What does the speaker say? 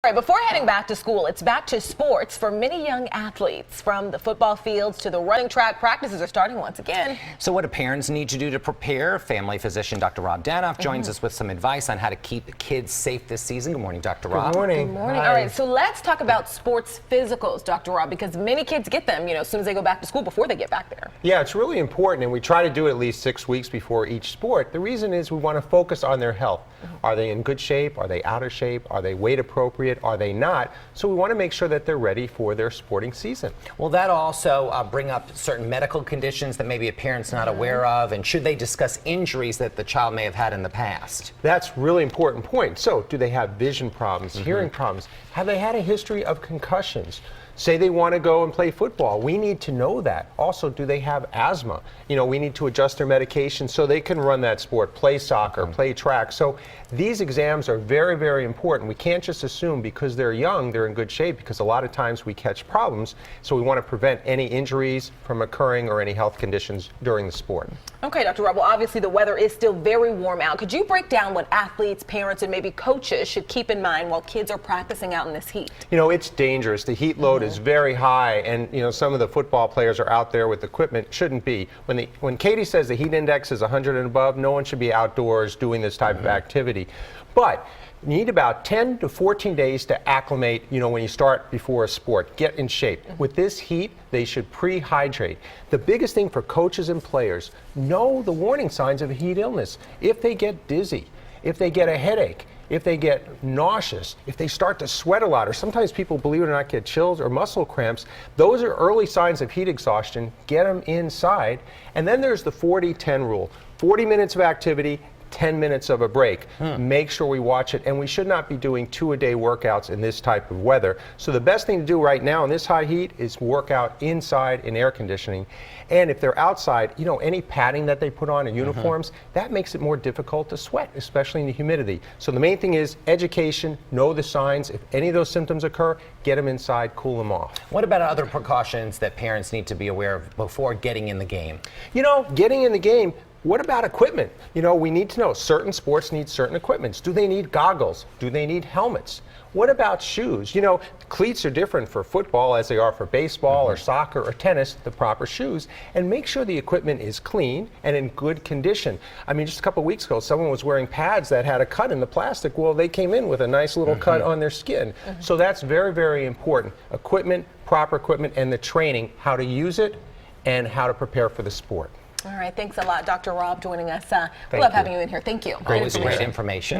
All right, before heading back to school, it's back to sports for many young athletes. From the football fields to the running track, practices are starting once again. So what do parents need to do to prepare? Family physician Dr. Rob Danoff joins us with some advice on how to keep kids safe this season. Good morning, Dr. Rob. Good morning. Good morning. All right, so let's talk about sports physicals, Dr. Rob, because many kids get them, as soon as they go back to school before they get back there. Yeah, it's really important, and we try to do it at least 6 weeks before each sport. The reason is we want to focus on their health. Are they in good shape? Are they out of shape? Are they weight appropriate? Are they not? So we want to make sure that they're ready for their sporting season. Will that also bring up certain medical conditions that maybe a parent's not aware of? And should they discuss injuries that the child may have had in the past? That's a really important point. So do they have vision problems, hearing problems? Have they had a history of concussions? Say they want to go and play football. We need to know that. Also, do they have asthma? We need to adjust their medication so they can run that sport, play soccer, play track. So these exams are very, very important. We can't just assume because they're young, they're in good shape, because a lot of times we catch problems. So we want to prevent any injuries from occurring or any health conditions during the sport. Okay, Dr. Rob, well, obviously the weather is still very warm out. Could you break down what athletes, parents, and maybe coaches should keep in mind while kids are practicing out in this heat? It's dangerous. The heat load is very high, and some of the football players are out there with equipment. Shouldn't be. When Katie says the heat index is 100 and above, no one should be outdoors doing this type of activity. But you need about 10 to 14 days to acclimate, when you start before a sport. Get in shape. With this heat, they should pre-hydrate. The biggest thing for coaches and players, know the warning signs of heat illness. If they get dizzy, if they get a headache, if they get nauseous, if they start to sweat a lot, or sometimes people, believe it or not, get chills or muscle cramps, those are early signs of heat exhaustion. Get them inside. And then there's the 40-10 rule. 40 minutes of activity, 10 minutes of a break. Make sure we watch it, and we should not be doing 2-a-day workouts in this type of weather. So the best thing to do right now in this high heat is work out inside in air conditioning. And if they're outside, any padding that they put on in uniforms, that makes it more difficult to sweat, especially in the humidity. So the main thing is education, know the signs. If any of those symptoms occur, get them inside, cool them off. What about other precautions that parents need to be aware of before getting in the game? Getting in the game, what about equipment? We need to know certain sports need certain equipments. Do they need goggles? Do they need helmets? What about shoes? Cleats are different for football as they are for baseball or soccer or tennis, the proper shoes. And make sure the equipment is clean and in good condition. Just a couple of weeks ago, someone was wearing pads that had a cut in the plastic. Well, they came in with a nice little cut on their skin. So that's very, very important. Equipment, proper equipment, and the training, how to use it and how to prepare for the sport. All right, thanks a lot, Dr. Rob, joining us. We love having you in here. Thank you. Great information.